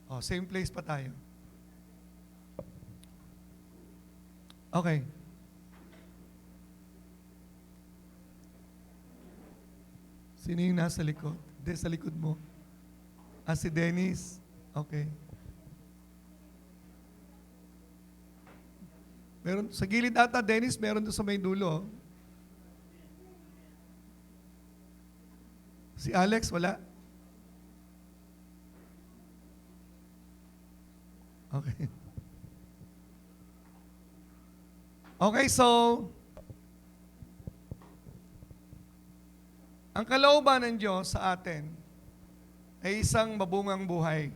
Oh, same place pa tayo. Okay. Sino yung nasa likod? Hindi, sa likod mo. Ah, si Dennis. Okay. Meron, sa gilid ata, Dennis, meron doon sa may dulo. Si Alex, wala? Okay. Okay, so, ang kalooban ng Diyos sa atin ay isang mabungang buhay.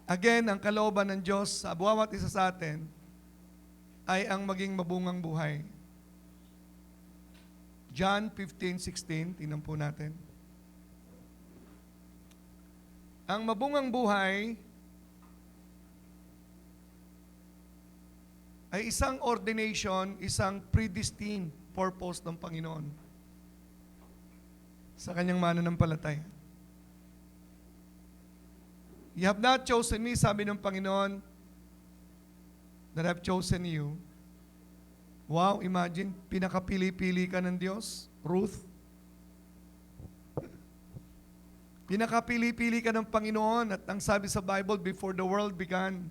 Again, ang kalooban ng Diyos sa bawat isa sa atin ay ang maging mabungang buhay. John 15:16, tingnan po natin. Ang mabungang buhay ay isang ordination, isang predestined purpose ng Panginoon sa kanyang mananampalataya. You have not chosen me, sabi ng Panginoon, that I've chosen you. Wow, imagine, pinakapili-pili ka ng Diyos, Ruth. Pinakapili-pili ka ng Panginoon at ang sabi sa Bible, before the world began,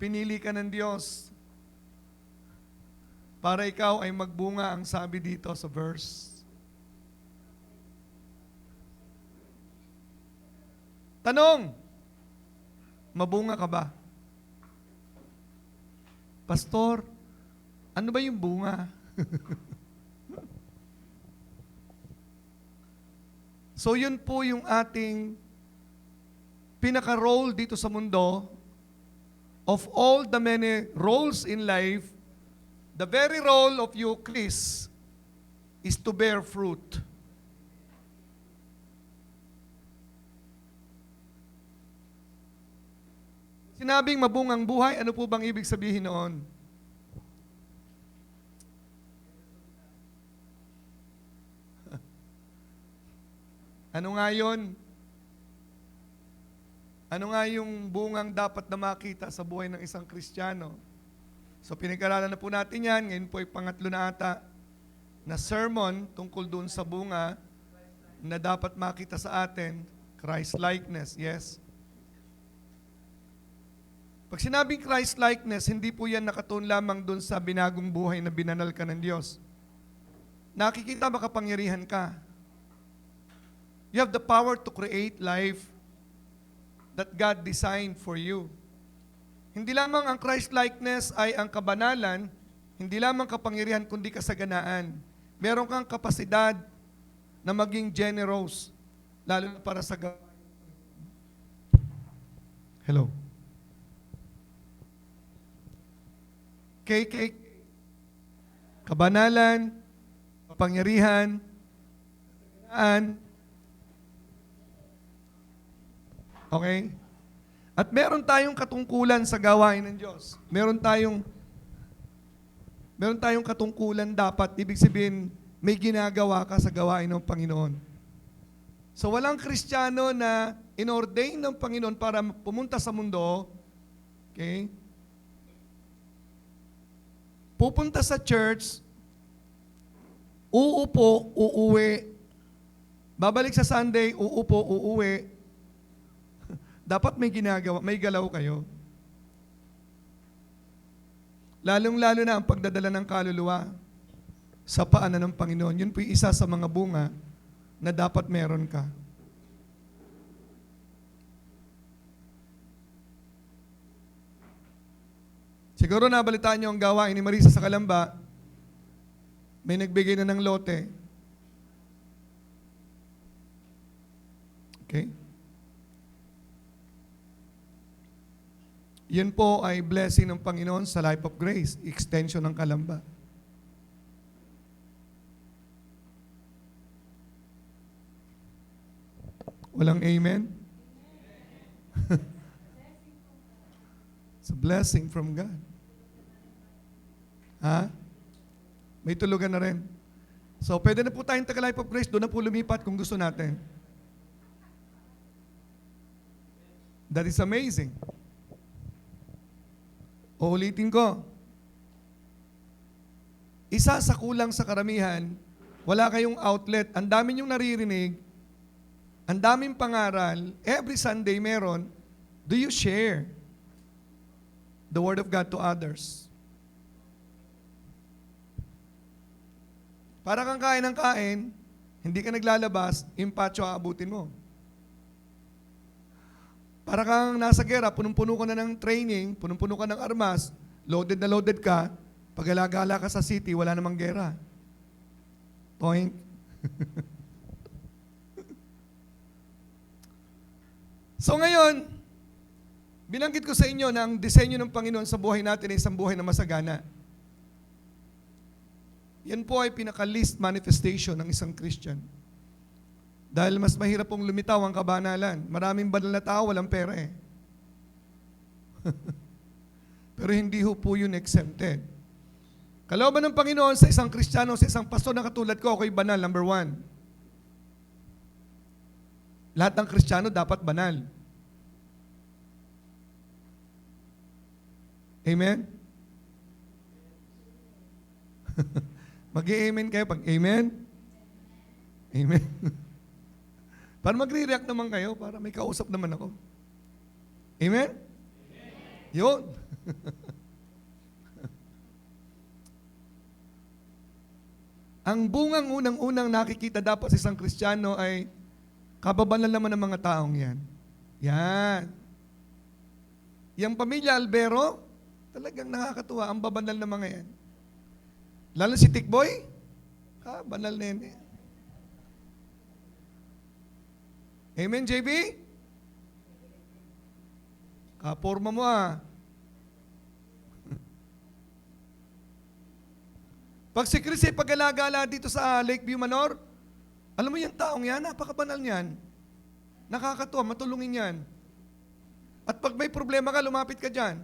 pinili ka ng Diyos para ikaw ay magbunga, ang sabi dito sa verse. Tanong, mabunga ka ba? Pastor, ano ba yung bunga? So yun po yung ating pinaka-role dito sa mundo. Of all the many roles in life, the very role of you, Chris, is to bear fruit. Sinabing mabungang buhay, ano po bang ibig sabihin noon? Ano nga yun? Ano nga yung bungang dapat na makita sa buhay ng isang Kristiyano? So pinag-aralan na po natin yan. Ngayon po ay pangatlo na ata na sermon tungkol doon sa bunga na dapat makita sa atin, Christ-likeness. Yes? Pag sinabing Christ-likeness, hindi po yan nakatuon lamang doon sa binagong buhay na binanal ka ng Diyos. Nakikita makapangyarihan ka. You have the power to create life that God designed for you. Hindi lamang ang Christ-likeness ay ang kabanalan, hindi lamang kapangyarihan kundi kasaganaan. Meron kang kapasidad na maging generous, lalo na para sa gawain. Hello. KK, kabanalan, kapangyarihan, kasaganaan. Okay? At meron tayong katungkulan sa gawain ng Diyos. Meron tayong katungkulan dapat, ibig sabihin, may ginagawa ka sa gawain ng Panginoon. So walang Kristiyano na inordain ng Panginoon para pumunta sa mundo, okay? Pupunta sa church, uupo, uuwi. Babalik sa Sunday, uupo, uuwi. Dapat may ginagawa, may galaw kayo. Lalong-lalo na ang pagdadala ng kaluluwa sa paanan ng Panginoon. Yun po yung isa sa mga bunga na dapat meron ka. Siguro nabalitaan niyo ang gawain ni Marisa sa Kalamba. May nagbigay na ng lote. Okay? Yan po ay blessing ng Panginoon sa Life of Grace, extension ng Kalamba. Walang amen? It's a blessing from God. Ha? May tulugan na rin. So, pwede na po tayong taga Life of Grace, doon na po lumipat kung gusto natin. That is amazing. Uulitin ko. Isa sa kulang sa karamihan, wala kayong outlet, ang dami niyong naririnig, ang daming pangaral, every Sunday meron, do you share the Word of God to others? Para kang kain ng kain, hindi ka naglalabas, impatyo aabutin mo. Para kang nasa gera, punong-puno ka na ng training, punong-puno ka ng armas, loaded na loaded ka, pag alagala ka sa city, wala namang gera. Point. So ngayon, binanggit ko sa inyo na ang disenyo ng Panginoon sa buhay natin ay isang buhay na masagana. Yan po ay pinaka-least manifestation ng isang Christian. Dahil mas mahirap pong lumitaw ang kabanalan. Maraming banal na tao, walang pera eh. Pero hindi ho po yun exempted. Kalooban ng Panginoon sa isang Kristiyano, sa isang pastor na katulad ko, ako'y banal, number 1. Lahat ng Kristiyano dapat banal. Amen? Mag-i-amen kayo pag amen? Amen. Para magre-react naman kayo, para may kausap naman ako. Amen? Amen. Yun. Ang bungang unang-unang nakikita dapat sa isang Kristiyano ay kababanal naman ng mga taong yan. Yan. Yung pamilya Albero, talagang nakakatuwa. Ang babanal na mga yan. Lalo si Tikboy, banal na yan eh. Amen, JB? Kaporma mo Pag si Chris ay pag-alagala dito sa Lakeview Manor, alam mo yung taong yan, napakabanal niyan. Nakakatuwa, matulungin yan. At pag may problema ka, lumapit ka dyan.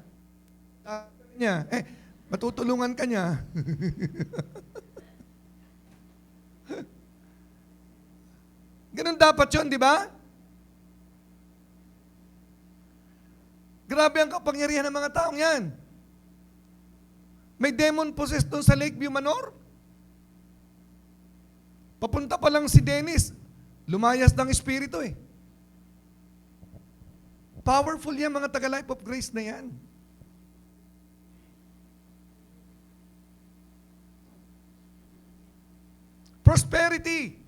Matutulungan ka niya. Ganun dapat yun, di ba? Grabe ang kapangyarihan ng mga taong yan. May demon possessed doon sa Lakeview Manor. Papunta pa lang si Dennis, lumayas ng espiritu eh. Powerful yan mga taga-Life of Grace na yan. Prosperity.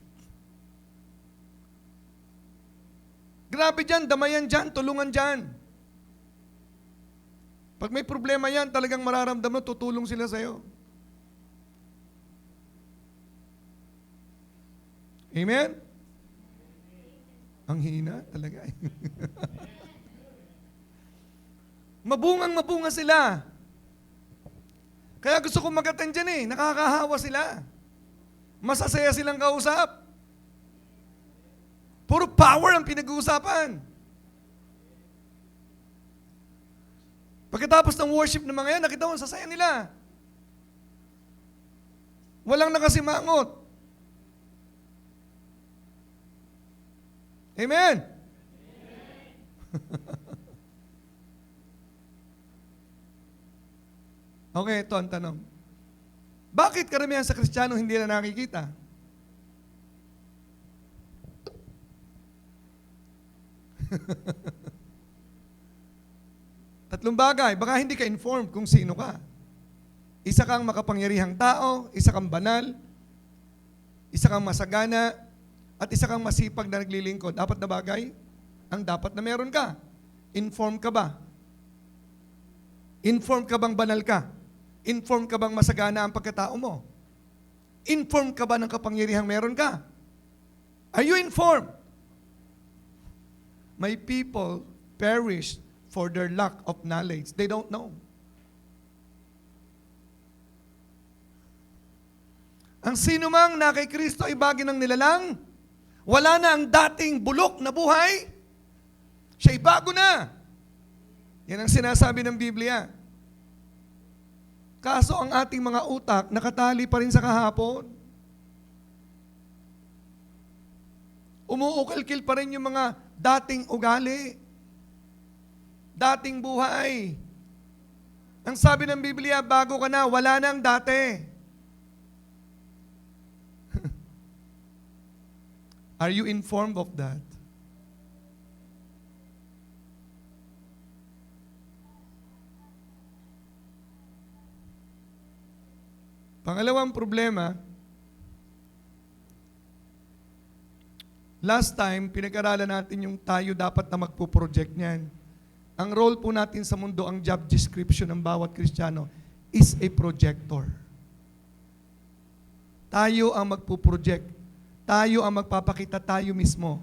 Grabe dyan, damayan dyan, tulungan dyan. Pag may problema yan, talagang mararamdaman, tutulong sila sa'yo. Amen? Ang hina talaga. Mabungang-mabunga sila. Kaya gusto kong mag-attend dyan eh. Nakakahawa sila. Masasaya silang kausap. Puro power ang pinag-uusapan. Pagkatapos ng worship ng mga yan, nakita mo, sasaya nila. Walang nakasimangot. Amen? Okay, ito ang tanong. Bakit karamihan sa Kristiyano hindi na nakikita? Tatlong bagay. Baka hindi ka informed kung sino ka. Isa kang makapangyarihang tao, isa kang banal, isa kang masagana, at isa kang masipag na naglilingkod. Apat na bagay ang dapat na meron ka. Informed ka ba? Informed ka bang banal ka? Informed ka bang masagana ang pagkatao mo? Informed ka ba ng kapangyarihang meron ka? Are you informed? My people perish for their lack of knowledge. They don't know. Ang sino mang na kay Kristo ay bagay ng nilalang, wala na ang dating bulok na buhay, siya'y bago na. Yan ang sinasabi ng Biblia. Kaso ang ating mga utak nakatali pa rin sa kahapon. Umuukil-kil pa rin yung mga dating ugali, dating buhay. Ang sabi ng Biblia, bago ka na, wala nang dati. Are you informed of that? Pangalawang problema, last time, pinag-aralan natin yung tayo dapat na magpo-project niyan. Ang role po natin sa mundo, ang job description ng bawat Kristiyano is a projector. Tayo ang magpo-project. Tayo ang magpapakita tayo mismo.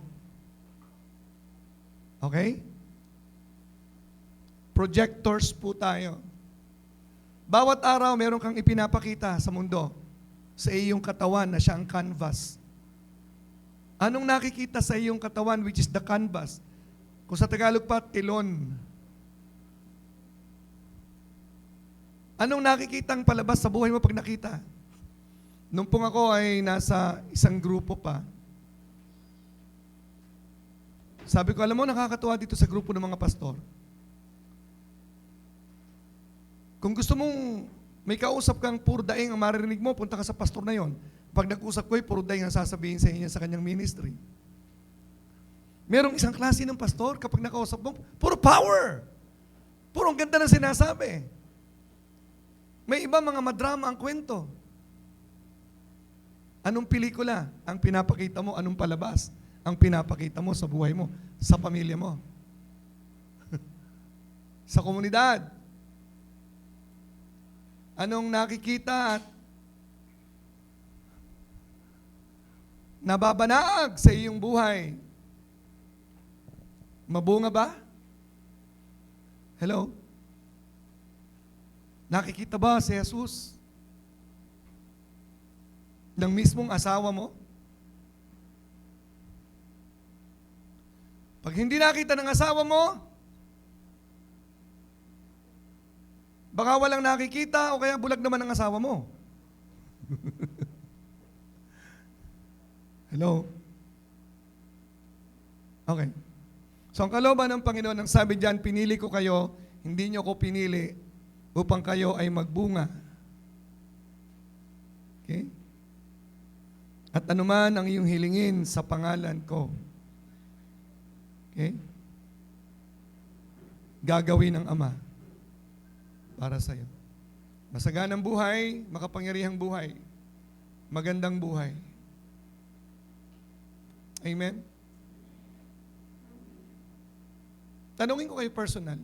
Okay? Projectors po tayo. Bawat araw, meron kang ipinapakita sa mundo, sa iyong katawan na siya ang canvas. Anong nakikita sa iyong katawan, which is the canvas? Kung sa Tagalog pa, tilon. Anong nakikitang palabas sa buhay mo pag nakita? Nung pong ako ay nasa isang grupo pa, sabi ko, alam mo, nakakatuwa dito sa grupo ng mga pastor. Kung gusto mong may kausap kang puro daing ang maririnig mo, punta ka sa pastor na yon. Pag nag-usap ko, puro daing ang sasabihin sa inyo sa kanyang ministry. Merong isang klase ng pastor, kapag nakausap mo, puro power. Puro ang ganda ng sinasabi. May iba mga madrama ang kwento. Anong pelikula ang pinapakita mo? Anong palabas ang pinapakita mo sa buhay mo, sa pamilya mo, sa komunidad? Anong nakikita at nababanag sa iyong buhay? Mabunga ba? Hello? Nakikita ba si Jesus ng mismong asawa mo? Pag hindi nakita ng asawa mo, baka walang nakikita o kaya bulag naman ang asawa mo. Hello? Okay. So ang kalooban ng Panginoon, ang sabi diyan, pinili ko kayo, hindi niyo ko pinili upang kayo ay magbunga. Okay? At anuman ang iyong hilingin sa pangalan ko, okay? Gagawin ng Ama para sa iyo. Masaganang buhay, makapangyarihang buhay, magandang buhay. Amen? Tanungin ko kayo personal.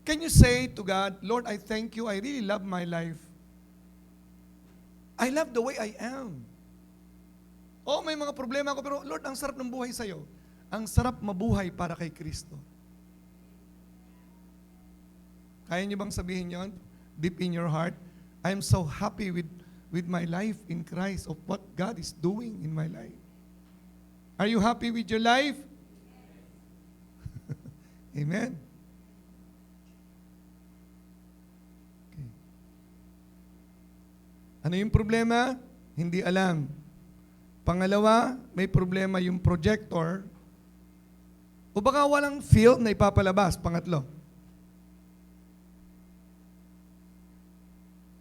Can you say to God, Lord, I thank you, I really love my life. I love the way I am. Oh, may mga problema ako, pero Lord, ang sarap ng buhay sa'yo. Ang sarap mabuhay para kay Kristo. Kaya niyo bang sabihin yon deep in your heart? I am so happy with my life in Christ, of what God is doing in my life. Are you happy with your life? Amen. Okay. Ano yung problema? Hindi alam. Pangalawa, may problema yung projector. O baka walang film na ipapalabas. Pangatlo.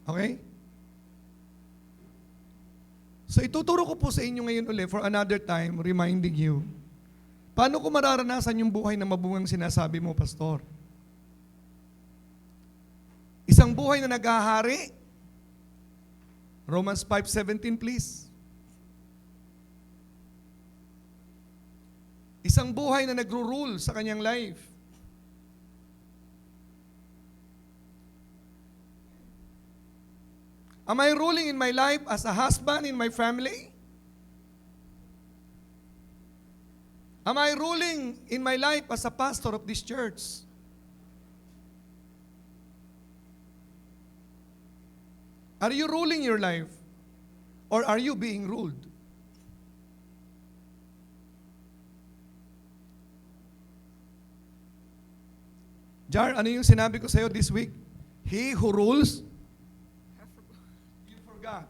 Okay? So ituturo ko po sa inyo ngayon ulit for another time, reminding you, paano ko mararanasan yung buhay na mabungang sinasabi mo, Pastor? Isang buhay na naghahari. Romans 5:17, please. Isang buhay na nagro-rule sa kanyang life. Am I ruling in my life as a husband in my family? Am I ruling in my life as a pastor of this church? Are you ruling your life? Or are you being ruled? Jar, ano yung sinabi ko sa'yo this week? He who rules, you forgot.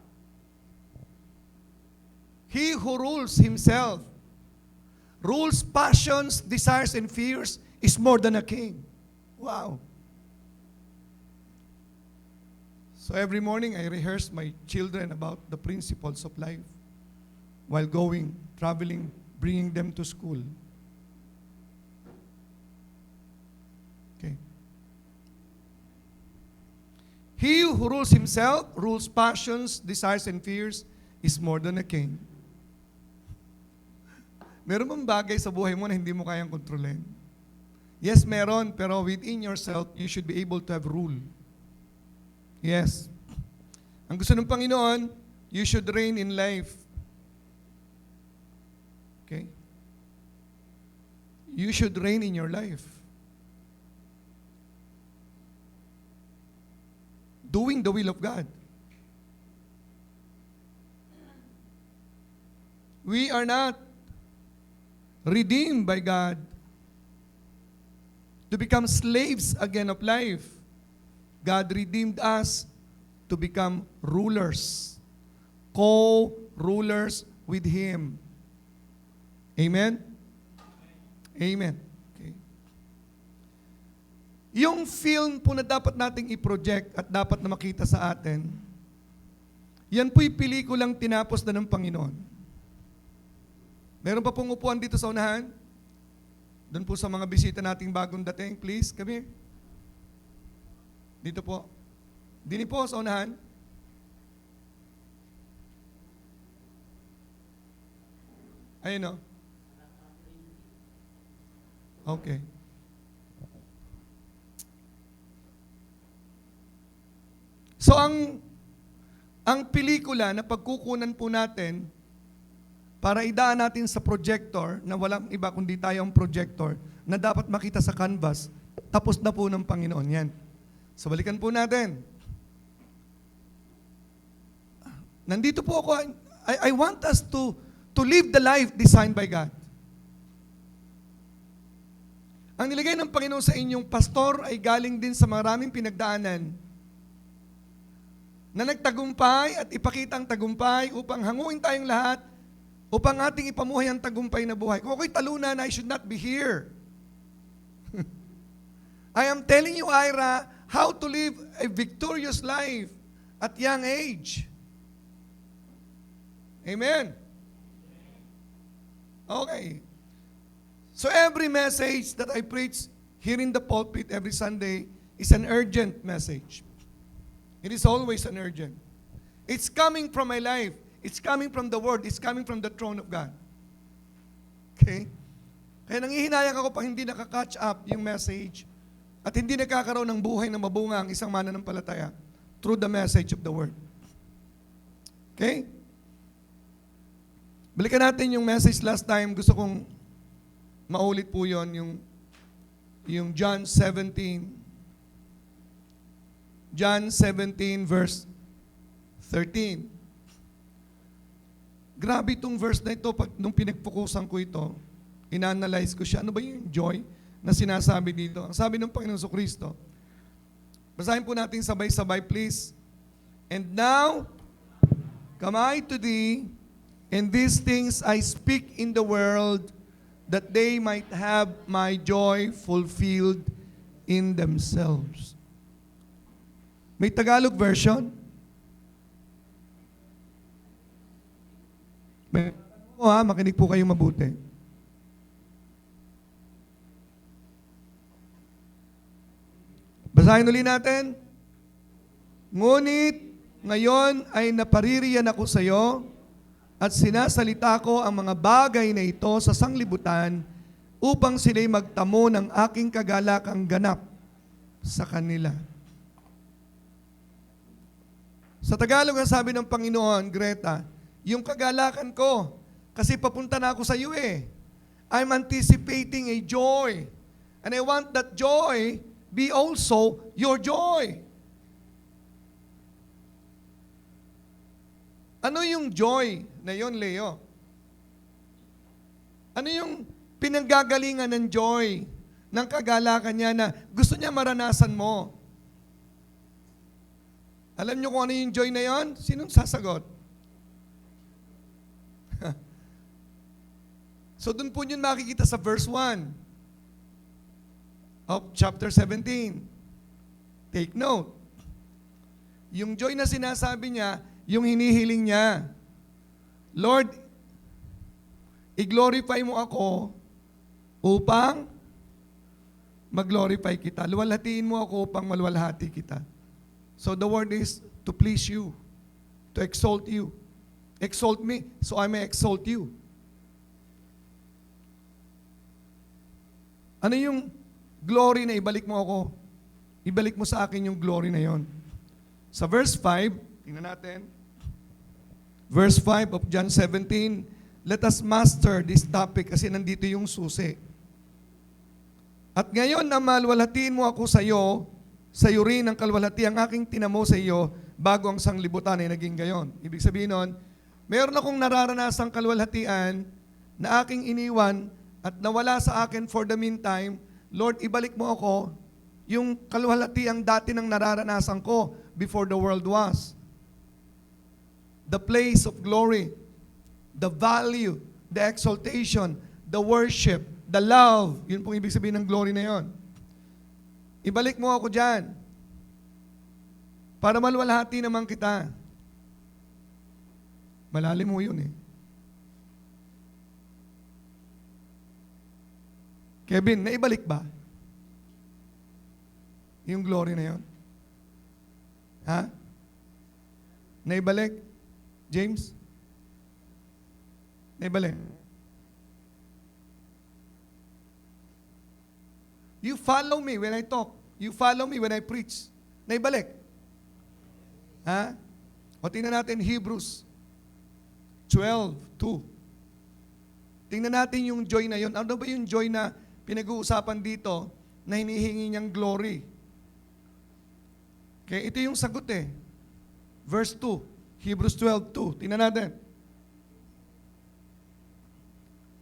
He who rules himself rules passions, desires, and fears is more than a king. Wow. So every morning, I rehearse my children about the principles of life while going, traveling, bringing them to school. Okay. He who rules himself, rules passions, desires, and fears, is more than a king. Meron bang bagay sa buhay mo na hindi mo kayang kontrolin? Yes, meron, pero within yourself, you should be able to have rule. Yes. Ang gusto ng Panginoon, you should reign in life. Okay? You should reign in your life. Doing the will of God. We are not redeemed by God to become slaves again of life. God redeemed us to become rulers, co-rulers with Him. Amen? Amen. Okay. Yung film po na dapat nating i-project at dapat na makita sa atin, yan po'y pelikulang tinapos na ng Panginoon. Meron pa pong upuan dito sa unahan? Doon po sa mga bisita nating bagong dating, please, kami. Dito po. Dini po sa unahan. Ayun o. Okay. So ang pelikula na pagkukunan po natin para idaan natin sa projector na walang iba kundi tayo ang projector na dapat makita sa canvas, tapos na po ng Panginoon yan. So balikan po natin. Nandito po ako. I want us to live the life designed by God. Ang nilagay ng Panginoon sa inyong pastor ay galing din sa maraming pinagdaanan na nagtagumpay at ipakita ang tagumpay upang hanguin tayong lahat upang ating ipamuhay ang tagumpay na buhay. Kung ako'y talunan, I should not be here. I am telling you, Ira, how to live a victorious life at young age. Amen? Okay. So every message that I preach here in the pulpit every Sunday is an urgent message. It is always an urgent. It's coming from my life. It's coming from the Word. It's coming from the throne of God. Okay? Kaya nangihinayang ako pag hindi nakaka-catch up yung message at hindi nakakaroon ng buhay na mabunga ang isang mananampalataya through the message of the Word. Okay? Balikan natin yung message last time. Gusto kong maulit po yon yung John 17. John 17 verse 13. Grabe itong verse na ito, nung pinagpukusan ko ito, ina-analyze ko siya. Ano ba yung joy na sinasabi dito? Ang sabi ng Panginoon Kristo, basahin po natin sabay-sabay, please. And now, come I to thee, and these things I speak in the world, that they might have my joy fulfilled in themselves. May Tagalog version? Makinig po kayong mabuti. Basahin ulit natin. Ngunit ngayon ay napaririyan ako sa iyo at sinasalita ko ang mga bagay na ito sa sanglibutan upang sila'y magtamo ng aking kagalakang ganap sa kanila. Sa Tagalog ang sabi ng Panginoon, Greta, yung kagalakan ko, kasi papunta na ako sa iyo eh. I'm anticipating a joy. And I want that joy be also your joy. Ano yung joy na yon, Leo? Ano yung pinanggagalingan ng joy, ng kagalakan niya na gusto niya maranasan mo? Alam niyo kung ano yung joy na yon? Sinong sasagot? So doon po yun makikita sa verse 1 of chapter 17. Take note. Yung joy na sinasabi niya, yung hinihiling niya, Lord, i-glorify mo ako upang mag-glorify kita. Luwalhatiin mo ako upang maluwalhati kita. So the word is to please you, to exalt you. Exalt me, so I may exalt you. Ano yung glory na ibalik mo ako? Ibalik mo sa akin yung glory na yon. Sa verse 5, tingnan natin. Verse 5 of John 17, let us master this topic kasi nandito yung susi. At ngayon na malwalhatiin mo ako sa iyo rin ang kalwalhati ang aking tinamo sa iyo bago ang sanglibutan ay naging gayon. Ibig sabihin nun, meron akong nararanasang kalwalhatian na aking iniwan at nawala sa akin for the meantime. Lord, ibalik mo ako yung kalwalhati ang dati ng nararanasan ko before the world was. The place of glory, the value, the exaltation, the worship, the love. Yun pong ibig sabihin ng glory na yon. Ibalik mo ako dyan para maluwalhati naman kita. Malalim mo yun eh. Kevin, naibalik ba? Yung glory na yon? Ha? Naibalik? James? Naibalik? You follow me when I talk. You follow me when I preach. Naibalik? Ha? O tingnan natin Hebrews 12:2. Tingnan natin yung joy na yon. Ano ba yung joy na pinag-uusapan dito na hinihingi niyang glory? Okay, ito yung sagot eh. Verse 2, Hebrews 12:2. Tingnan natin.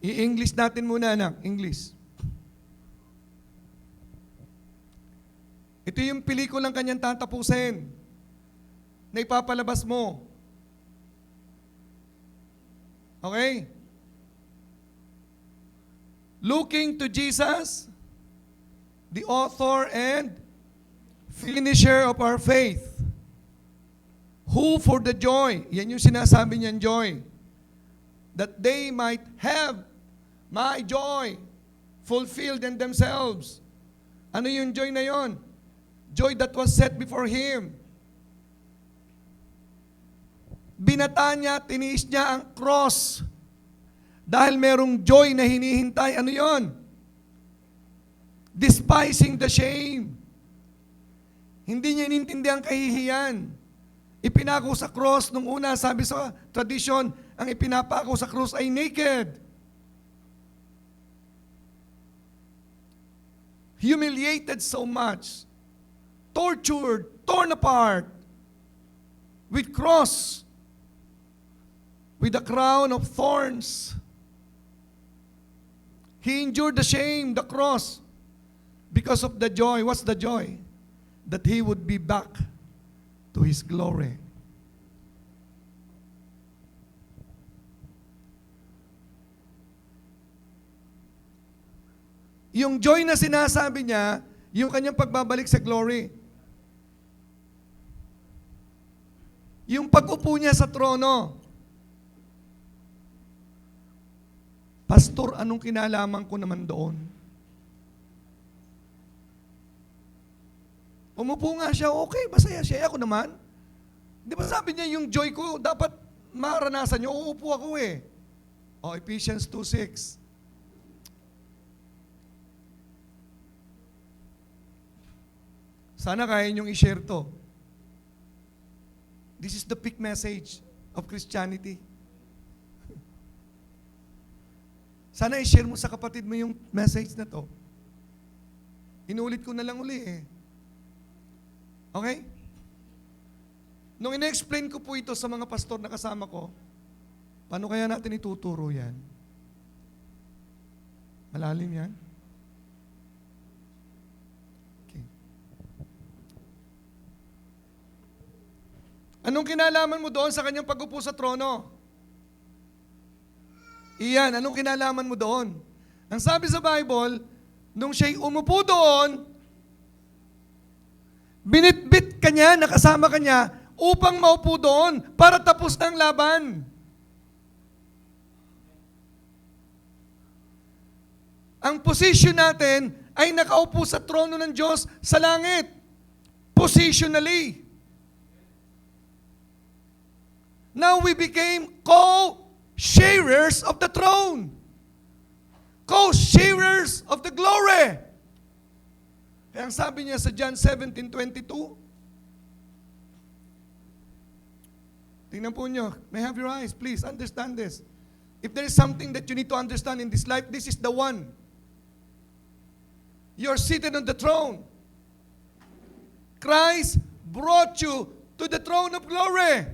I-English natin muna, anak. English. Ito yung pelikulang kanyang tatapusin na ipapalabas mo. Okay? Looking to Jesus, the author and finisher of our faith, who for the joy, yan yung sinasabi niyan joy, that they might have my joy fulfilled in themselves. Ano yung joy na yon? Joy that was set before Him. Binata niya, tiniis niya ang cross. Dahil merong joy na hinihintay. Ano yon? Despising the shame. Hindi niya inintindihan ang kahihiyan. Ipinako sa cross, nung una, sabi sa tradisyon, ang ipinapako sa cross ay naked. Humiliated so much. Tortured, torn apart. With cross. With a crown of thorns. He endured the shame, the cross, because of the joy. What's the joy? That He would be back to His glory. Yung joy na sinasabi niya, yung kanyang pagbabalik sa glory. Yung pag-upo niya sa trono. Pastor, anong kinalaman ko naman doon? Umupo nga siya, okay, masaya siya. Ako naman. Di ba sabi niya, yung joy ko, dapat maranasan niyo, uupo ako eh. O, Ephesians 2:6. Sana kaya niyong i-share to. This is the peak message of Christianity. Sana i-share mo sa kapatid mo yung message na to. Inulit ko na lang uli eh. Okay? Nung ina-explain ko po ito sa mga pastor na kasama ko, paano kaya natin ituturo yan? Malalim yan? Okay. Anong kinalaman mo doon sa kanyang pag-upo sa trono? Iyan, anong kinalaman mo doon? Ang sabi sa Bible, nung siya'y umupo doon, binitbit ka niya, nakasama ka niya, upang maupo doon para tapos na ang laban. Ang position natin ay nakaupo sa trono ng Diyos sa langit. Positionally. Now we became co-sharers of the throne. Co-sharers of the glory. Kaya ang sabi niya sa John 17:22, tingnan po niyo, may have your eyes, please understand this. If there is something that you need to understand in this life, this is the one. You're seated on the throne. Christ brought you to the throne of glory.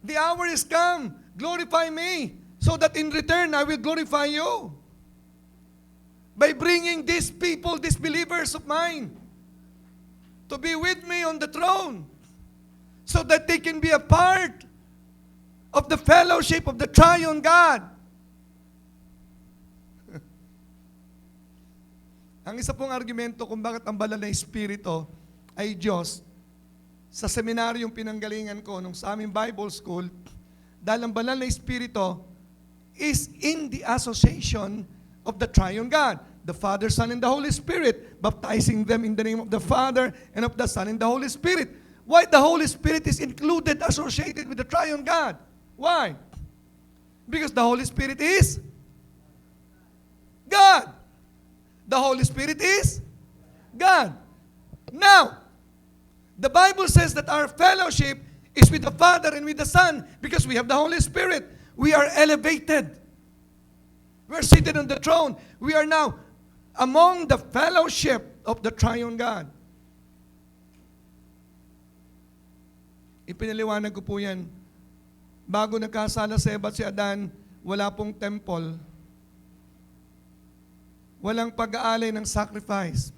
The hour is come. Glorify me, so that in return I will glorify you. By bringing these people, these believers of mine, to be with me on the throne, so that they can be a part of the fellowship of the triune God. Ang isa pong argumento kung bakit ang banal na Espiritu ay Diyos, sa seminaryong pinanggalingan ko nung sa aming Bible School, dahil ang banal na Espiritu is in the association of the triune God, the Father, Son, and the Holy Spirit, baptizing them in the name of the Father and of the Son and the Holy Spirit. Why the Holy Spirit is included, associated with the triune God? Why? Because the Holy Spirit is God. The Holy Spirit is God. Now, the Bible says that our fellowship is with the Father and with the Son because we have the Holy Spirit. We are elevated. We are seated on the throne. We are now among the fellowship of the triune God. Ipinaliwanag ko po yan. Bago nagkasala si Eva at si Adan, wala pong temple. Walang pag-aalay ng sacrifice.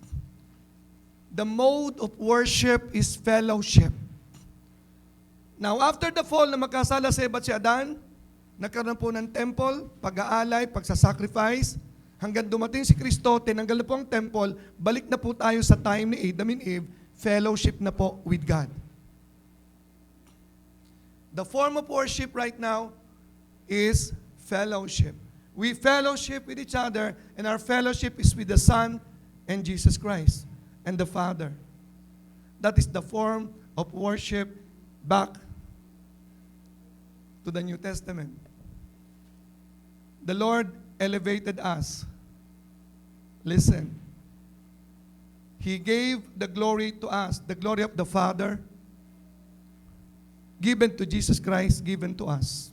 The mode of worship is fellowship. Now, after the fall na magkasala si Eva at si Adan, nagkaroon po ng temple, pag-aalay, pagsasacrifice, hanggang dumating si Kristo, tinanggal na po ang temple, balik na po tayo sa time ni Adam and Eve, fellowship na po with God. The form of worship right now is fellowship. We fellowship with each other, and our fellowship is with the Son and Jesus Christ and the Father. That is the form of worship back to the New Testament. The Lord elevated us. Listen. He gave the glory to us, the glory of the Father, given to Jesus Christ, given to us.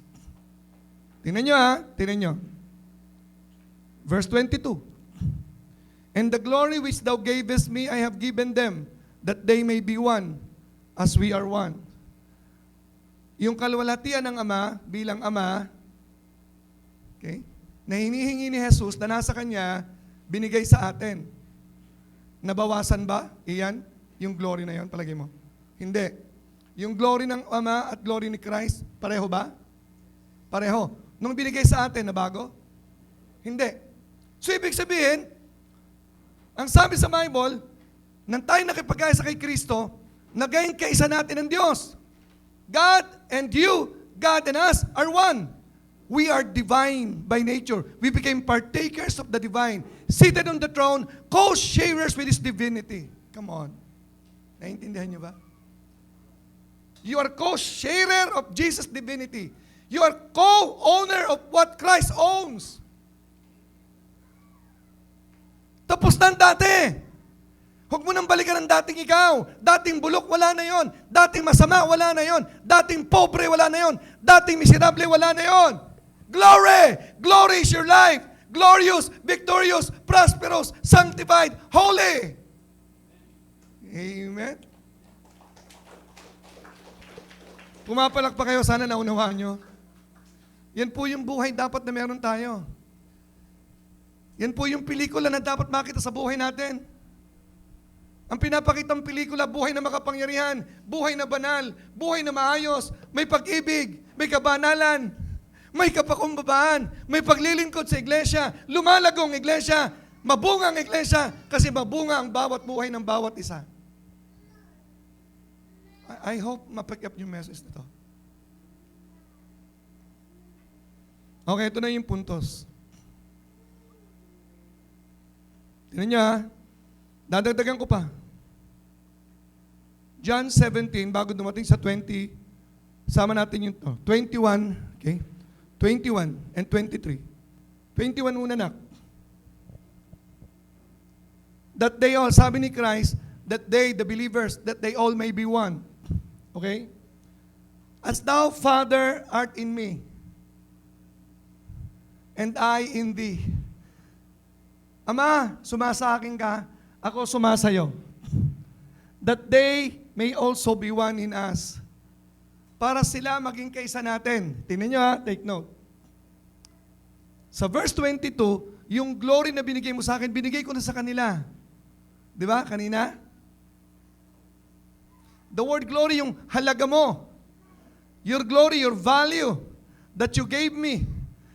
Tingnan nyo ha, tingnan nyo. Verse 22. And the glory which thou gavest me, I have given them, that they may be one, as we are one. Yung kalwalhatian ng Ama, bilang Ama, okay, na hinihingi ni Jesus na nasa Kanya, binigay sa atin. Nabawasan ba? Iyan, yung glory na yon, palagi mo. Hindi. Yung glory ng Ama at glory ni Christ, pareho ba? Pareho. Nung binigay sa atin, nabago? Hindi. So, ibig sabihin, ang sabi sa Bible, nang tayo nakipag-ayos kay Kristo, naging kaisa natin ng Diyos. God and you, God and us are one. We are divine by nature. We became partakers of the divine. Seated on the throne, co-sharers with His divinity. Come on. Naintindihan niyo ba? You are co-sharer of Jesus' divinity. You are co-owner of what Christ owns. Tapos na ang dati. Huwag mo nang balikan ang dating ikaw. Dating bulok, wala na yon. Dating masama, wala na yon. Dating pobre, wala na yon. Dating miserable, wala na yon. Glory! Glory is your life. Glorious, victorious, prosperous, sanctified, holy. Amen. Pumapalak pa kayo, sana naunawaan nyo. Yan po yung buhay dapat na meron tayo. Yan po yung pelikula na dapat makita sa buhay natin. Ang pinapakitang pelikula, buhay na makapangyarihan, buhay na banal, buhay na maayos, may pag-ibig, may kabanalan, may kapakumbabaan, may paglilingkod sa iglesia, lumalagong iglesia, mabunga ang iglesia, kasi mabunga ang bawat buhay ng bawat isa. I hope ma-pick up yung message nito. Okay, ito na yung puntos. Tingnan niyo ha, dadagdagan ko pa. John 17, bago dumating sa 20, sama natin yung 21, okay? 21 and 23. 21 muna na. That they all, sabi ni Christ, that they, the believers, that they all may be one. Okay? As thou, Father, art in me, and I in thee. Ama, sumasakin ka, ako sumasayo. That they may also be one in us. Para sila maging kaisa natin. Tingnan nyo ha, take note. Sa verse 22, yung glory na binigay mo sa akin, binigay ko na sa kanila. Di ba, kanina? The word glory, yung halaga mo. Your glory, your value that you gave me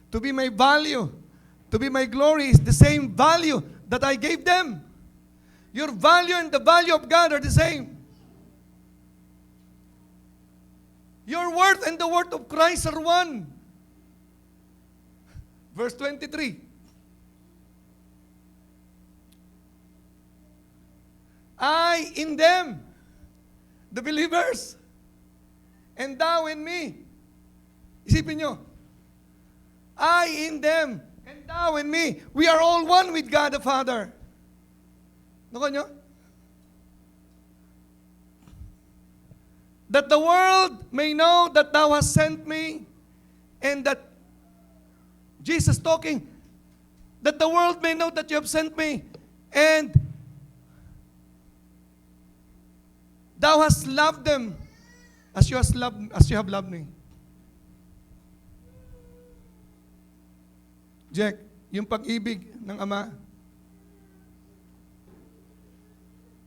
to be my value, to be my glory is the same value that I gave them. Your value and the value of God are the same. Your worth and the worth of Christ are one. Verse 23. I in them, the believers, and thou in me. Isipin nyo. I in them, and thou in me. We are all one with God the Father. Nakuha nyo? That the world may know that thou hast sent me, and that, Jesus talking, that the world may know that you have sent me, and thou hast loved them as you have loved me. Jack, yung pag-ibig ng Ama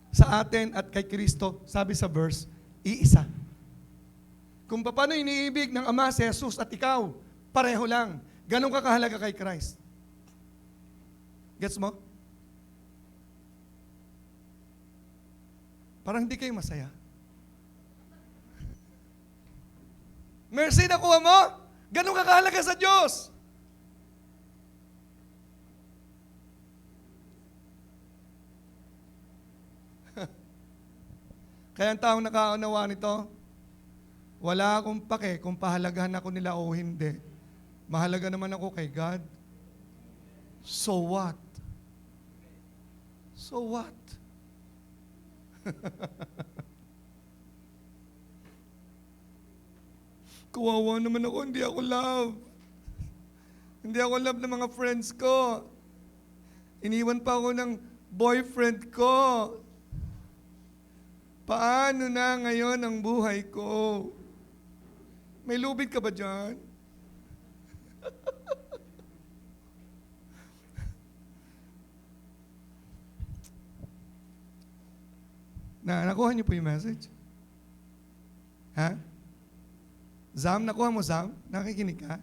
sa atin at kay Kristo, sabi sa verse, iisa. Kung paano iniibig ng Ama si Jesus at ikaw, pareho lang. Ganun ka kahalaga kay Christ. Gets mo? Parang hindi kayo masaya. Mercy na kuha mo, ganun ka kahalaga sa Diyos. Kaya ang taong nakaunawa nito, wala akong pake kung pahalagahan ako nila o hindi. Mahalaga naman ako kay God. So what? So what? Kawawa naman ako, hindi ako love. Hindi ako love ng mga friends ko. Iniwan pa ako ng boyfriend ko. Paano na ngayon ang buhay ko? May lubid ka ba dyan? Nakuha niyo po yung message? Ha? Zam, nakuha mo, Zam? Nakikinig ka?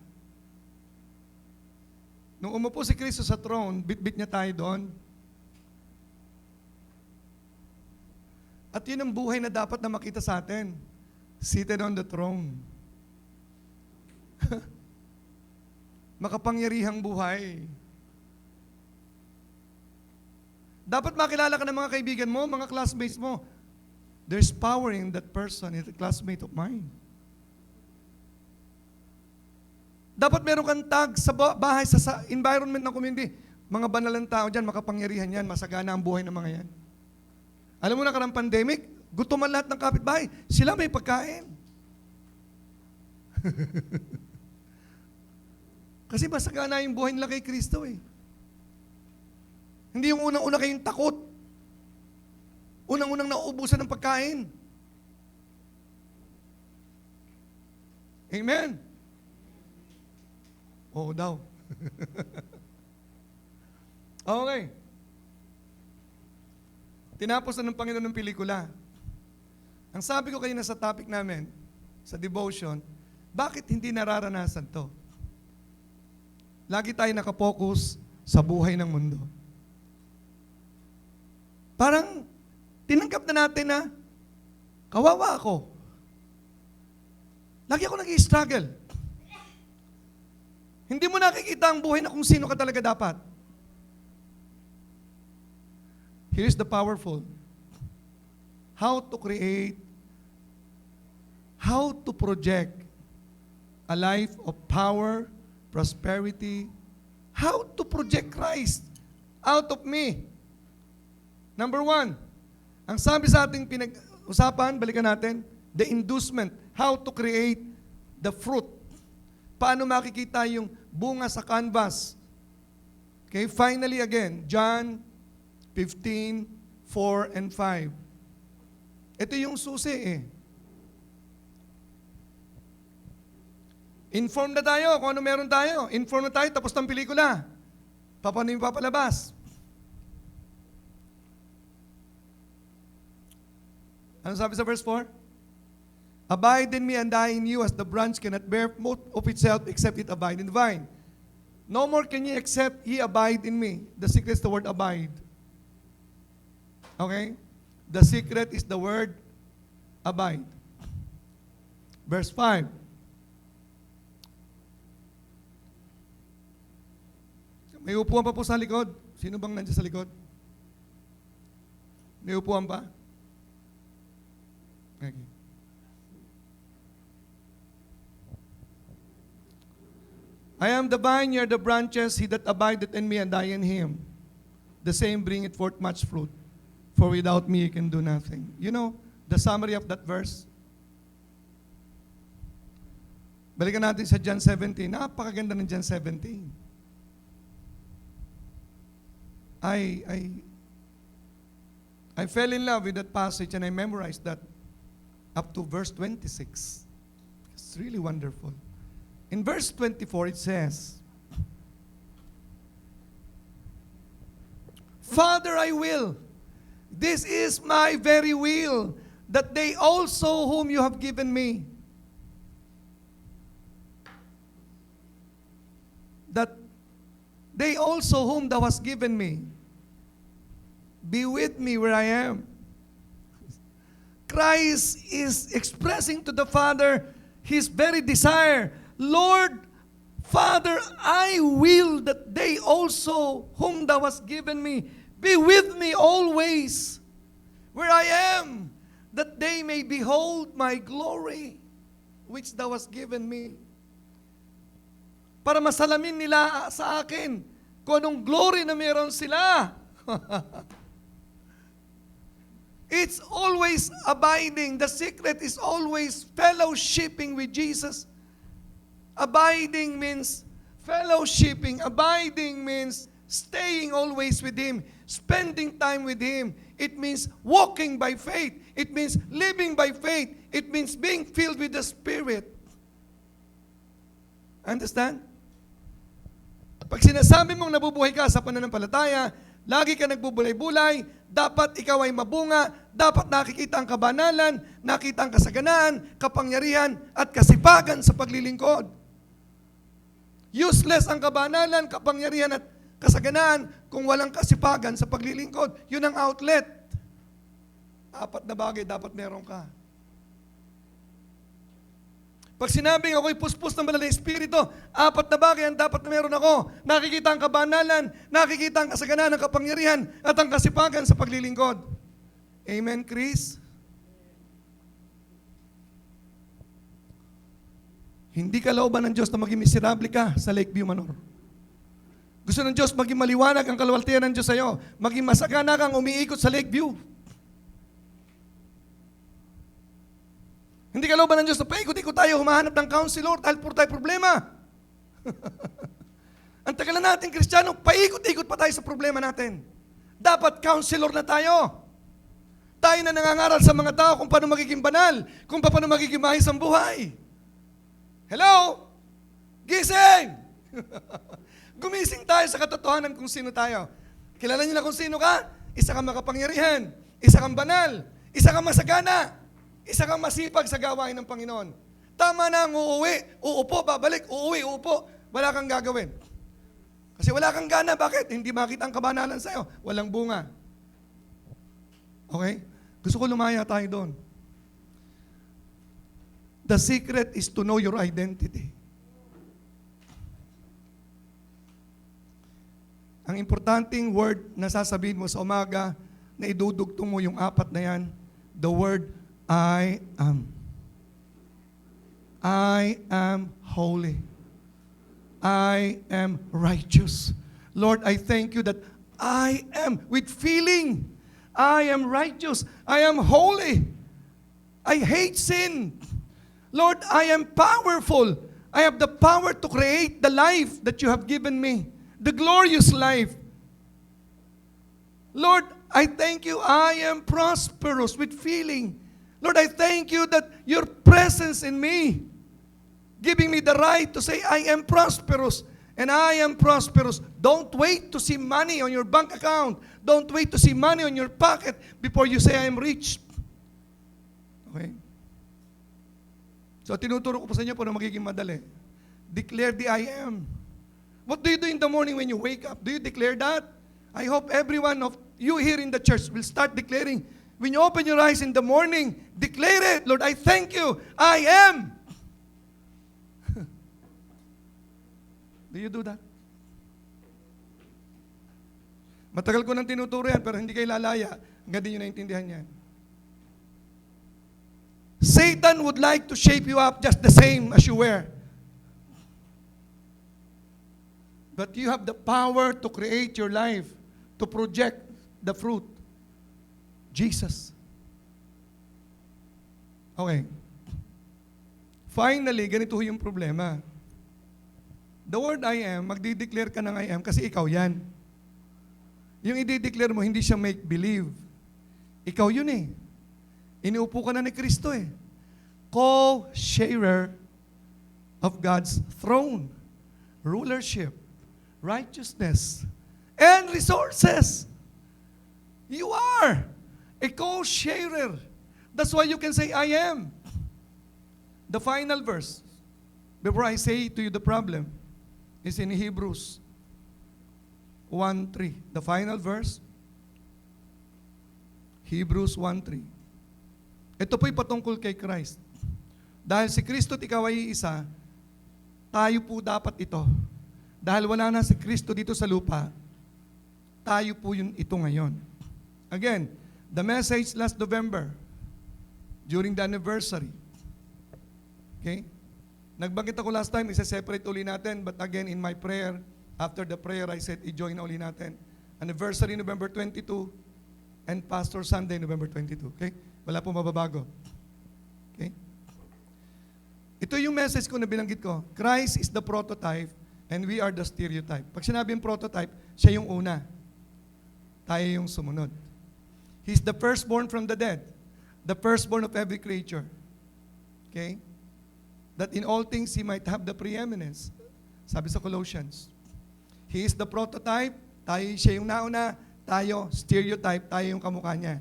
Nung umupo si Kristo sa throne, bit-bit niya tayo doon. At yun ang buhay na dapat na makita sa atin. Seated on the throne. Makapangyarihang buhay. Dapat makilala ka ng mga kaibigan mo, mga classmates mo. There's power in that person, in the classmate of mine. Dapat meron kang tag sa bahay, sa environment ng community. Mga banalang tao dyan, makapangyarihan yan, masagana ang buhay ng mga yan. Alam mo na karang pandemic, gutom ang lahat ng kapitbahay. Sila may pagkain. Kasi masagana yung buhay nila kay Kristo eh. Hindi yung unang-una kayong takot. Unang-unang nauubusan ng pagkain. Amen? Oo daw. Okay. Tinapos na ng Panginoon ng pelikula. Ang sabi ko kanina sa topic namin, sa devotion, bakit hindi nararanasan to? lagi tayo nakapokus sa buhay ng mundo. Parang tinanggap na natin na kawawa ako. Lagi ako nag-i-struggle. Hindi mo nakikita ang buhay na kung sino ka talaga dapat. Here's the powerful. How to create, how to project a life of power, prosperity, how to project Christ out of me. Number 1, ang sabi sa ating pinag-usapan, balikan natin, the inducement, how to create the fruit. Paano makikita yung bunga sa canvas? Okay, finally again, John 15:4 and 5. Ito yung susi eh. Inform na tayo kung ano meron tayo. Inform na tayo, tapos ng pelikula. Paano yung papalabas? Ano sabi sa verse 4? Abide in me and I in you, as the branch cannot bear fruit of itself except it abide in the vine. No more can ye except ye abide in me. The secret is the word abide. Okay? The secret is the word abide. Verse 5. May upuan pa po sa likod. Sino bang nandiyan sa likod? May upuan pa? Okay. I am the vine, ye are the branches, he that abideth in me and I in him. The same bringeth forth much fruit. For without me you can do nothing. You know, the summary of that verse? Balikan natin sa John 17. Napakaganda ng John 17. I fell in love with that passage and I memorized that up to verse 26. It's really wonderful. In verse 24 it says, Father, I will. This is my very will, that they also whom you have given me, that they also whom thou hast given me, be with me where I am. Christ is expressing to the Father his very desire. Lord, Father, I will that they also whom thou hast given me be with me always where I am, that they may behold my glory which thou hast given me. Para masalamin nila sa akin kung anong glory na meron sila. It's always abiding. The secret is always fellowshipping with Jesus. Abiding means fellowshipping. Abiding means staying always with Him, spending time with Him. It means walking by faith. It means living by faith. It means being filled with the Spirit. Understand? Pag sinasabi mong nabubuhay ka sa pananampalataya, lagi ka nagbubulay-bulay, dapat ikaw ay mabunga, dapat nakikita ang kabanalan, nakita ang kasaganaan, kapangyarihan, at kasipagan sa paglilingkod. Useless ang kabanalan, kapangyarihan, at kasaganaan kung walang kasipagan sa paglilingkod. Yun ang outlet. 4 na bagay dapat meron ka. Pag sinabing ako'y puspos ng banal na Espiritu, 4 na bagay ang dapat na meron ako. Nakikita ang kabanalan, nakikita ang kasaganaan, ang kapangyarihan, at ang kasipagan sa paglilingkod. Amen, Chris? Hindi ka looban ng Diyos na maging miserable ka sa Lakeview Manor. Gusto ng Diyos maging maliwanag ang kaluwalhatian ng Diyos sa iyo. Maging masagana kang umiikot sa Lakeview. Hindi ka looban ng Diyos na paikot-ikot tayo, humahanap ng counselor dahil puro tayo problema. Ang tagal na natin, Kristiyano, paikot-ikot pa tayo sa problema natin. Dapat counselor na tayo. Tayo na nangangaral sa mga tao kung paano magiging banal, kung paano magiging maayos ang buhay. Hello? Gising! Gumising tayo sa katotohanan kung sino tayo. Kilala niyo na kung sino ka? Isa kang makapangyarihan, isa kang banal, isa kang masagana, isa kang masipag sa gawain ng Panginoon. Tama na ang uuwi, uupo, babalik, uuwi, uupo, wala kang gagawin. Kasi wala kang gana. Bakit? Hindi makita ang kabanalan sa'yo. Walang bunga. Okay? Gusto ko lumaya tayo doon. The secret is to know your identity. Ang importanteng word na sasabihin mo sa umaga, na idudugtong mo yung apat na yan, the word, I am. I am holy. I am righteous. Lord, I thank you that I am with feeling. I am righteous. I am holy. I hate sin. Lord, I am powerful. I have the power to create the life that you have given me. The glorious life. Lord, I thank you, I am prosperous with feeling. Lord, I thank you that your presence in me, giving me the right to say, I am prosperous, and I am prosperous. Don't wait to see money on your bank account. Don't wait to see money on your pocket before you say, I am rich. Okay? So, tinuturo ko po sa inyo paano magiging madali. Declare the I am. What do you do in the morning when you wake up? Do you declare that? I hope every one of you here in the church will start declaring. When you open your eyes in the morning, declare it. Lord, I thank you. I am. Do you do that? Matagal ko nang tinuturo yan, pero hindi kayo lalaya. Hanggang di nyo naintindihan yan. Satan would like to shape you up just the same as you were. But you have the power to create your life, to project the fruit. Jesus. Okay. Finally, ganito yung problema. The word I am, magdi-declare ka ng I am kasi ikaw yan. Yung i-declare mo, hindi siya make-believe. Ikaw yun eh. Iniupo ka na ni Kristo eh. Co-sharer of God's throne, rulership, righteousness, and resources. You are a co-sharer. That's why you can say, I am. The final verse, before I say to you the problem, is in Hebrews 1:3. The final verse, Hebrews 1:3. Ito po'y patungkol kay Christ. Dahil si Kristo at ikaw ay isa, tayo po dapat ito. Dahil wala na si Kristo dito sa lupa, tayo po yun ito ngayon. Again, the message last November, during the anniversary. Okay? Nagbanggit ako last time, isa-separate uli natin, but again, in my prayer, after the prayer, I said, i-join na uli natin. Anniversary November 22, and Pastor Sunday November 22. Okay? Wala po mababago. Okay? Ito yung message ko na binanggit ko. Christ is the prototype, and we are the stereotype. Pag sinabing prototype, siya yung una. Tayo yung sumunod. He's the firstborn from the dead. The firstborn of every creature. Okay? That in all things, He might have the preeminence. Sabi sa Colossians. He is the prototype. Siya yung nauna. Tayo, stereotype. Tayo yung kamukha niya.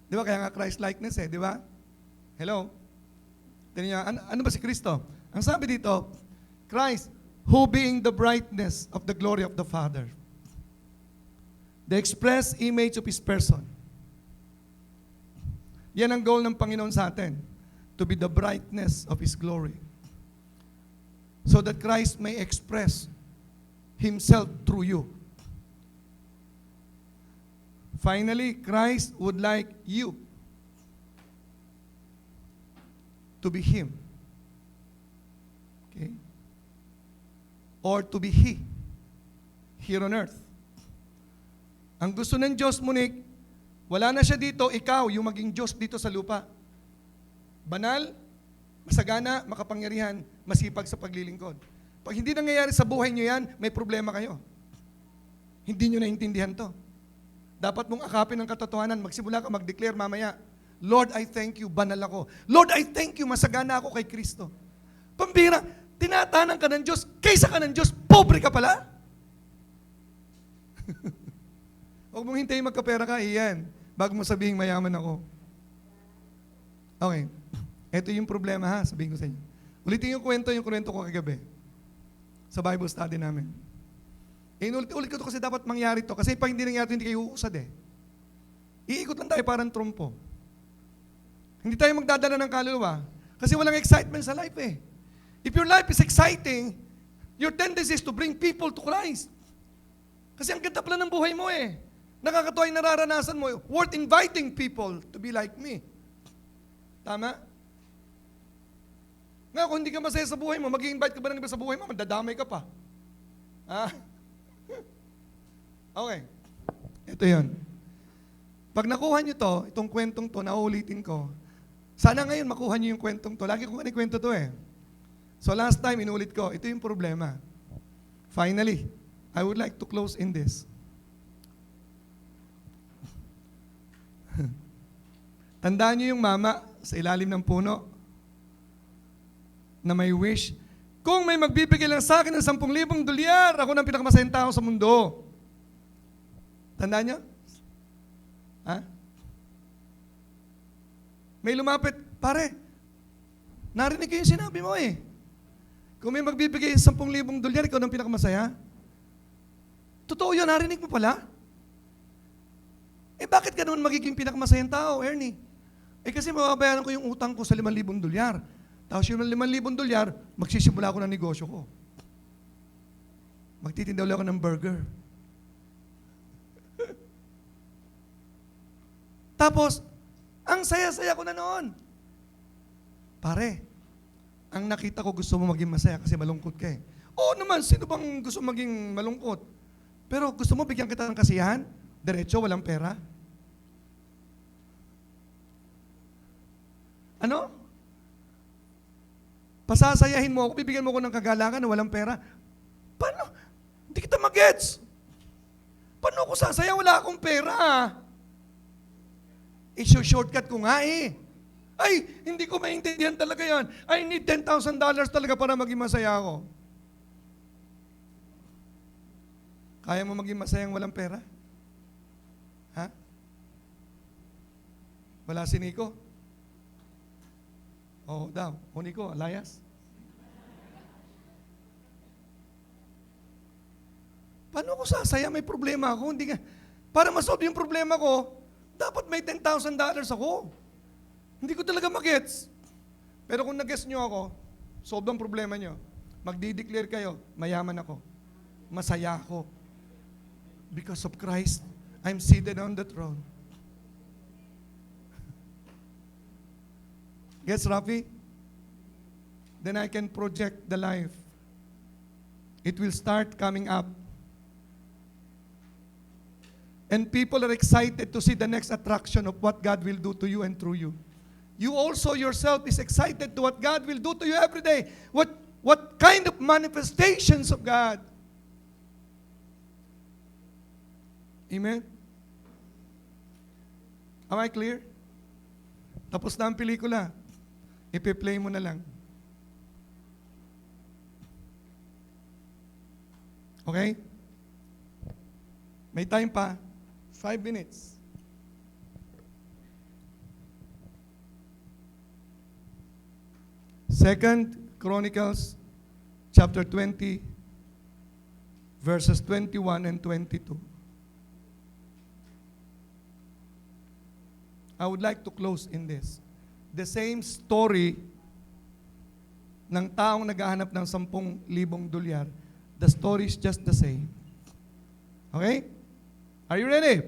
Di ba? Kaya nga Christ-likeness eh. Di ba? Hello? Tignan niya, ano ba si Kristo? Ang sabi dito, Christ, who being the brightness of the glory of the Father, the express image of His person. Yan ang goal ng Panginoon sa atin, to be the brightness of His glory. So that Christ may express Himself through you. Finally, Christ would like you to be Him. Okay? Or to be He here on earth. Ang gusto ng Diyos, Monique, wala na siya dito, ikaw, yung maging Diyos dito sa lupa. Banal, masagana, makapangyarihan, masipag sa paglilingkod. Pag hindi nangyayari sa buhay nyo yan, may problema kayo. Hindi nyo naintindihan to. Dapat mong akapin ang katotohanan, magsimula ka mag-declare mamaya, Lord, I thank you, banal ako. Lord, I thank you, masagana ako kay Kristo. Pambira, tinatanan ka ng Diyos, kaysa ka ng Diyos, pobre ka pala. Huwag mong hintayin magkapera ka, iyan, bago mo sabihin mayaman ako. Okay, ito yung problema sabihin ko sa inyo. Ulitin yung kwento ko kagabi sa Bible study namin. Inulit-ulit ko to kasi dapat mangyari to. Kasi pag hindi nangyari, hindi kayo uusad eh. Iikot lang tayo parang trumpo. Hindi tayo magdadala ng kaluluwa. Kasi walang excitement sa life eh. If your life is exciting, your tendency is to bring people to Christ. Kasi ang ganda pala ng buhay mo eh. Nakakatuwa yung nararanasan mo. Worth inviting people to be like me. Tama? Nga, kung hindi ka masaya sa buhay mo, mag-i-invite ka ba ng iba sa buhay mo, mandadamay ka pa. Ah? Okay. Ito yun. Pag nakuha nyo to, itong kwentong to, nauulitin ko, sana ngayon makuha nyo yung kwentong to. Lagi ko kwento to eh. So last time, inulit ko, ito yung problema. Finally, I would like to close in this. Tandaan nyo yung mama sa ilalim ng puno na may wish. Kung may magbibigay lang sa akin ng 10,000 dolyar, ako ng pinakamasayang tao sa mundo. Tandaan nyo? Ha? May lumapit, pare, narinig ko yung sinabi mo eh. Kung may magbibigay ng 10,000 dolyar, ikaw ng pinakamasaya? Totoo yun, narinig mo pala? Eh bakit ka naman magiging pinakamasayang tao, Ernie? Eh kasi mababayaran ko yung utang ko sa 5,000 dolyar. Tapos yung 5,000 dolyar, magsisimula ako ng negosyo ko. Magtitinda ulit ako ng burger. Tapos, ang saya-saya ko na noon. Pare, ang nakita ko gusto mo maging masaya kasi malungkot ka eh. Oo naman, sino bang gusto maging malungkot? Pero gusto mo bigyan kita ng kasiyahan? Diretso, walang pera? Ano? Pasasayahin mo ako, bibigyan mo ako ng kagalakan na walang pera? Paano? Hindi kita magets. Paano ako sasaya? Wala akong pera. I-shortcut ko nga eh. Ay, hindi ko maintindihan talaga yan. I need $10,000 talaga para maging masaya ako. Kaya mo maging masayang walang pera? Ha? Wala si Nico? Oo daw. O Nico, alayas? Paano ako sasaya? May problema ako. Hindi nga. Para masolve yung problema ko, dapat may $10,000 ako. Hindi ko talaga magets. Pero kung nag-guess nyo ako, solve ang problema nyo. Magdi-declare kayo, mayaman ako. Masaya ako. Because of Christ, I'm seated on the throne. Gets, Rafi? Then I can project the life. It will start coming up. And people are excited to see the next attraction of what God will do to you and through you. You also yourself is excited to what God will do to you every day. What kind of manifestations of God? Amen? Am I clear? Tapos na ang pelikula. Ipi-play mo na lang. Okay? May time pa. 5 minutes. Second Chronicles chapter 20 verses 21 and 22. I would like to close in this. The same story ng taong naghahanap ng 10,000 dolyar. The story is just the same. Okay? Are you ready?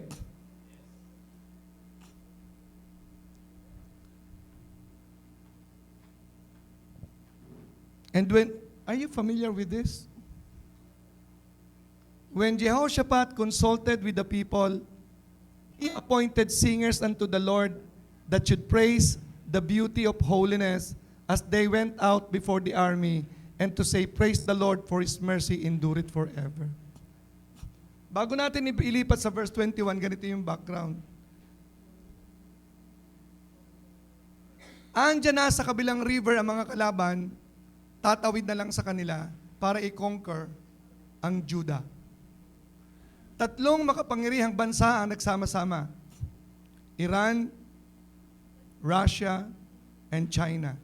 And are you familiar with this? When Jehoshaphat consulted with the people, he appointed singers unto the Lord that should praise the beauty of holiness as they went out before the army, and to say, praise the Lord, for His mercy endureth forever. Bago natin ilipat sa verse 21, ganito yung background. Andiyan na sa kabilang river ang mga kalaban, tatawid na lang sa kanila para i-conquer ang Judah. 3 makapangyarihang bansa ang nagsama-sama. Iran, Russia, and China.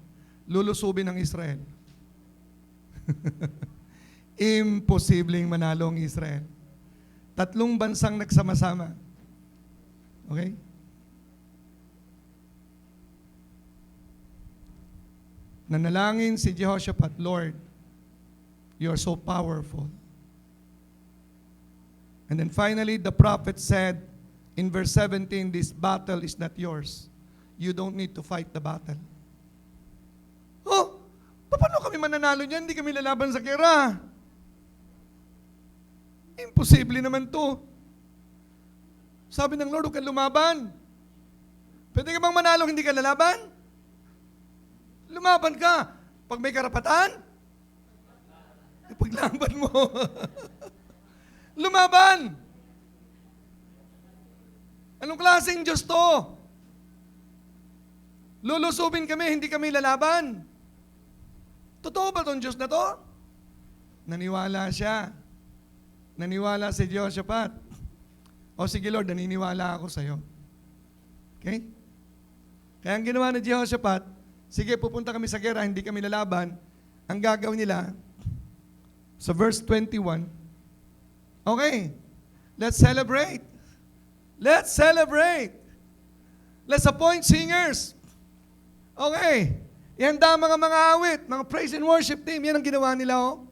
Lulusubin ng Israel. Imposibleng manalo ang Israel. Tatlong bansang nagsama-sama. Okay? Nanalangin si Jehoshaphat, Lord, you are so powerful. And then finally, the prophet said in verse 17, this battle is not yours. You don't need to fight the battle. Oh, paano kami mananalo niyan? Hindi kami lalaban sa gera. Imposible naman to. Sabi ng Lord, huwag kang lumaban. Pwede ka bang manalo hindi ka lalaban? Lumaban ka. Pag may karapatan, ipaglaban mo. Lumaban. Anong klaseng Diyos to? Lulusubin kami, hindi kami lalaban. Totoo ba tong Diyos na to? Naniwala siya. Naniwala si Jehoshaphat. O sige Lord, naniniwala ako sa'yo. Okay? Kaya ang ginawa ni Jehoshaphat, sige, pupunta kami sa gera, hindi kami lalaban. Ang gagawin nila, sa verse 21, okay, let's celebrate. Let's celebrate. Let's appoint singers. Okay, ihanda mga awit, mga praise and worship team. Yan ang ginawa nila, oh.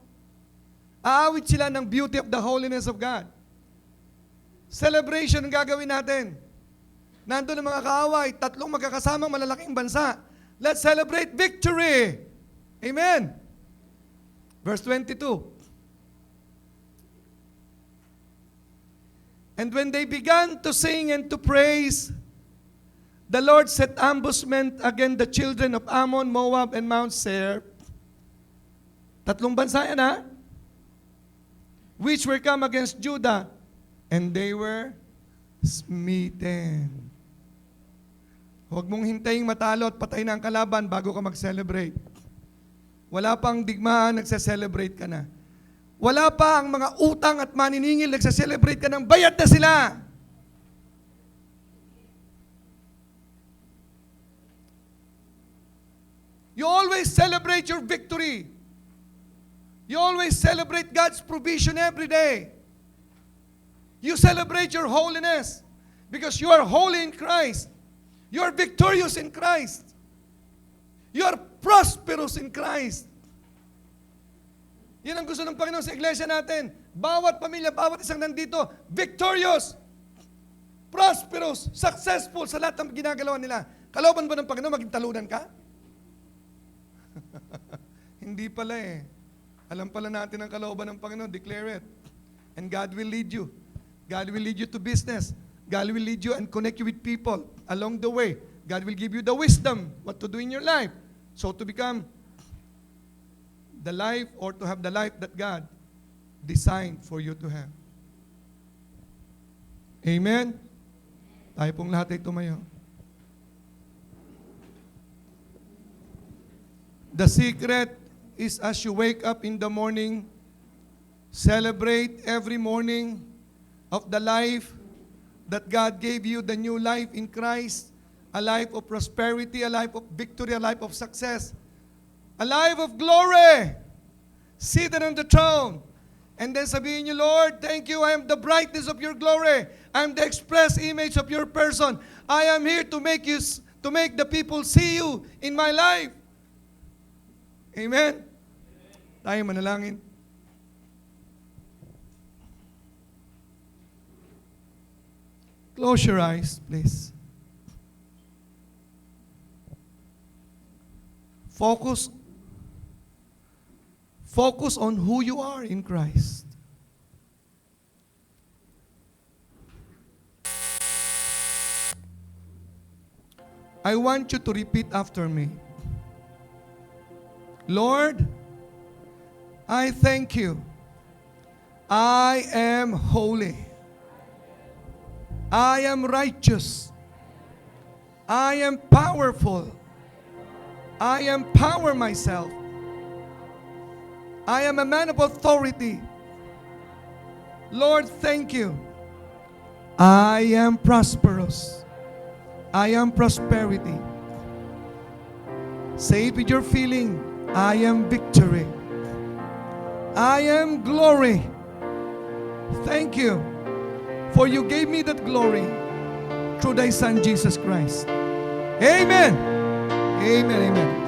Aawit sila ng beauty of the holiness of God. Celebration ang gagawin natin. Nandun ang mga kaaway, tatlong magkakasamang malalaking bansa. Let's celebrate victory. Amen. Verse 22. And when they began to sing and to praise, the Lord set ambushment against the children of Ammon, Moab, and Mount Seir. Tatlong bansa yan, ha? Which were come against Judah, and they were smitten. Huwag mong hintayin matalo at patay na ang kalaban bago ka mag-celebrate. Wala pang digmaan, nagsa-celebrate ka na. Wala pa ang mga utang at maniningil, nagsa-celebrate ka ng bayad na sila. You always celebrate your victory. You always celebrate God's provision every day. You celebrate your holiness because you are holy in Christ. You are victorious in Christ. You are prosperous in Christ. Yan ang gusto ng Panginoon sa iglesia natin. Bawat pamilya, bawat isang nandito, victorious, prosperous, successful sa lahat ng ginagalawan nila. Kalooban ba ng Panginoon maging talunan ka? Hindi pala eh. Alam pala natin ang kalooban ng Panginoon. Declare it. And God will lead you. God will lead you to business. God will lead you and connect you with people along the way. God will give you the wisdom what to do in your life. So to become the life or to have the life that God designed for you to have. Amen? Tayo pong lahat ay tumayo. The secret is as you wake up in the morning, celebrate every morning of the life that God gave you, the new life in Christ, a life of prosperity, a life of victory, a life of success, a life of glory, seated on the throne. And then sabihin niyo, Lord, thank you, I am the brightness of your glory. I am the express image of your person. I am here to make the people see you in my life. Amen? Tayo manalangin. Close your eyes, please. Focus on who you are in Christ. I want you to repeat after me. Lord, I thank you. I am holy. I am righteous. I am powerful. I empower myself. I am a man of authority. Lord, thank you. I am prosperous. I am prosperity. Say it with your feeling. I am victory. I am glory. Thank you. For you gave me that glory through thy Son, Jesus Christ. Amen. Amen. Amen.